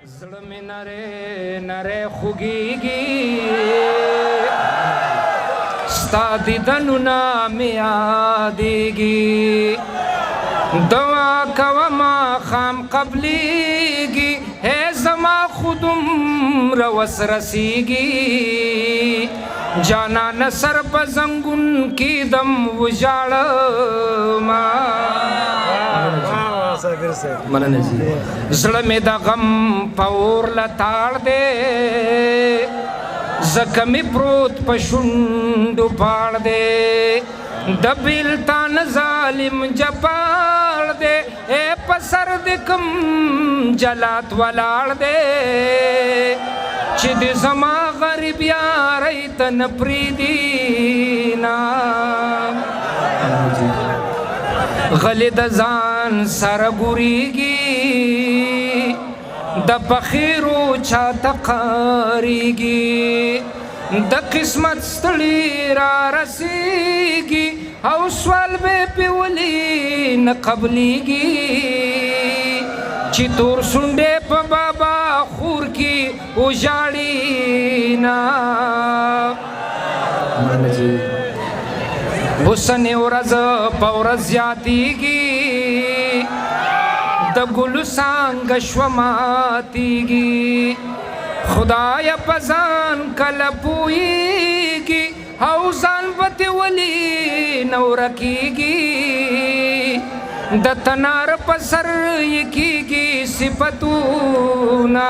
زړه مې نری نری خوږېږي ستا دیدنونه مې یادېږي دعا کوه ماښام قبلېږي هی زما خو دومره وس رسېږي جانانه سر په زنګون کې دم وژاړمه مننه جی زړه مې د غم په اور لتاړ دی ځکه مې پروت په شونډو پاړ دی د بیلتان ظالم جپاړ دی ای په سر د کوم جلات ولاړ دی چې د زما غریب یارۍ ته نه پرېږدي نه غلی د ځان سره ګورېږي د پخیرو چاته قارېږي د قسمت ستړي را رسېږي او سوال به پې ولې نه قبلېږي چې تور سونډې په بابا خور کې وژاړي نه حسن ورځ په ورځ زیاتېږي د ګلو څانګه شوه ماتېږي خدایه په ځان کله پوهېږي او ځان به تې ولې نه ورکېږي د تنار په سر یې کېږي صفتونه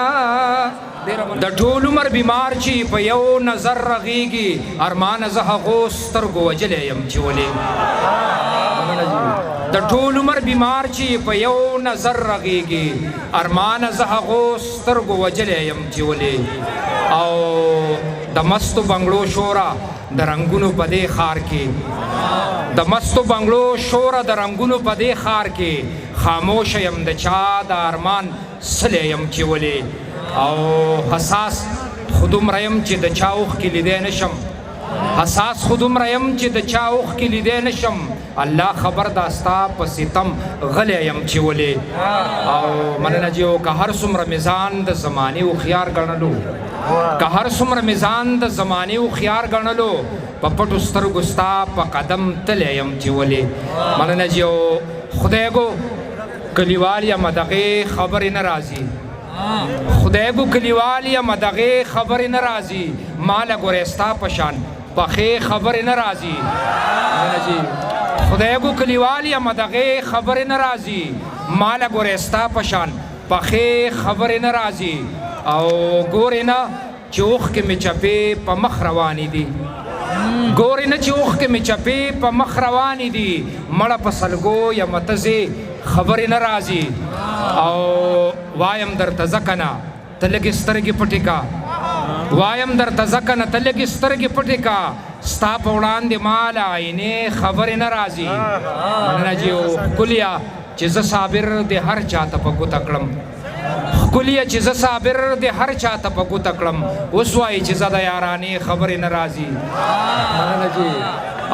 د ټول عمر بیمار چې په یو نظر رغېږي ارمانه زه هغو سترګو وجلی یم چې ولې د ټول عمر بیمار چې په یو نظر رغېږي ارمانه زه هغو سترګو وجلی یم چې ولې او د مستو بنګلو شوره د رنګونو په دې ښار کې د مستو بنګلو شوره د رنګونو په دې ښار کې خاموشه یم د چا د ارمان سلی یم چې ولې او حساس خودم ریم چې د چا اوښکې لیدی نشم حساس خودم ریم چې د چا اوښکې لیدی نشم الله خبر دا ستا په ستم غلی یم چې ولې او مننه جی که هر څومره میزان د زمانې هوښیار ګڼلو که هر څومره میزان د زمانې هوښیار ګڼلو په پټو سترګو ستا په قدم تلی یم چې ولې مننه جی خدایګو کلیوال یم دغې خبرې نه راځي خدایګو کلیوال یم دغې خبرې نه راځي ماله ګورې ستا په شان پخې خبرې نه راځي خدایګو کلیوال یم دغې خبرې نه راځي ماله ګورې ستا په شان پخې خبرې نه راځي او ګورې نه چې اوښکې مې چپې په مخ روانې دي ګورې نه چې اوښکې مې چپې په مخ روانې دي مړه په سلګو یم تزې خبرې نه راځي او وایم درته ځکه نه ته لږې سترګې پټې کا وایم درته ځکه نه ته لږې سترګې پټې کا ستا په وړاندې ما له آینې خبرې نه راځي مننه جي ښکليه چې زه صابر د هر چاته په ګوته کړم ښکليه چې زه صابر د هر چاته په ګوته کړم اوس وایي چې زه د یارانې خبرې نه راځي مننه جي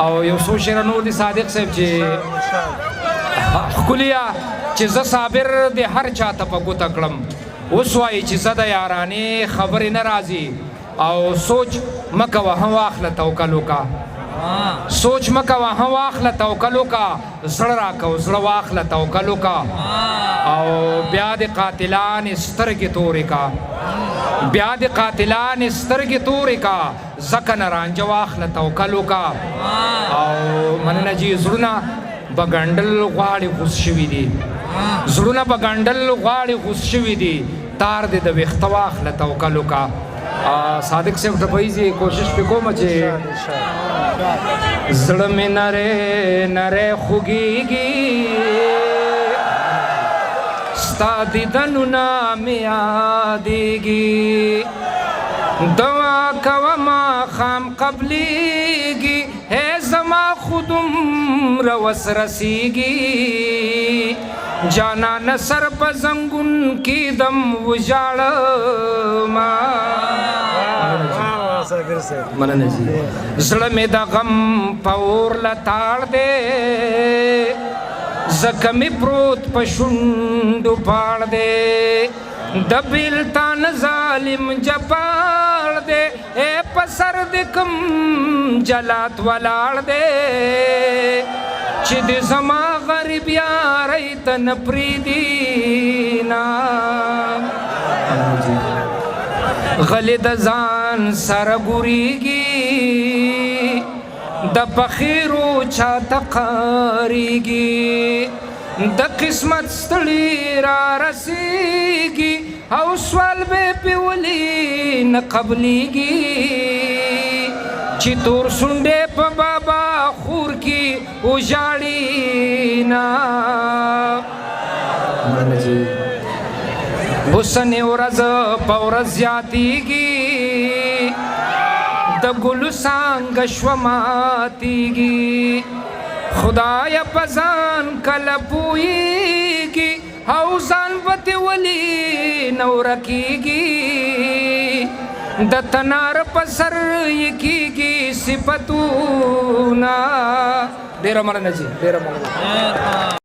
او یو څو شعره نور دي صادق صاحب چې ښکليه چې زه صابر د هر چاته په ګوته کړم اوس وایي چې زه د یارانې خبرې نه راځي او سوچ مه کوه هم واخله توکل وکړه سوچ مه کوه هم واخله توکل وکړه زړه راکه زړه واخله توکل وکړه او بیا د قاتلانې سترګې تورې کا بیا د قاتلانې سترګې تورې کا ځکه نه رانجه واخله توکل وکړه او مننه جي زړونه بګنډل غواړي غوس شوي دي زړونه بګنډل غواړي غوس شوي دي تار دې د ویښته واخله توکل وکړه صادق صاحب ټپایي کوشش پې کومه چې زړه مې نری نری خوږېږي ستا دیدنونه مې یادېږي دعا کوه ماښام قبلېږي هی زما خو دومره وس رسېږي جانانه سر په زنګون کې دم وژاړمه مننه جي زړه مې د غم په اور لتاړ دی ځکه مې پروت په شونډو پاړ دی दबिल तान जालिम जपाड़ दे ए पसर दिकम जलात वलाड़ दे चिद जमा गरीब यारई तन प्रीदीना गलिद जान सरगुरीगी द पखीरू चा तकारीगी द किस्मत स्तड़ी रा रसीगी औ स्वल बे पिवली न कबलीगी चितूर सुंडे प बाबा खूर की उजाड़ी ना हुसन औरज पौरज जातीगी द गुलसांग श्वमातीगी खुदाया पजान कलपुईगी हौजान बतिवली नौरकीगी द तनार पसर यकीगी सिपतूना देरा मारना जी देरा मारना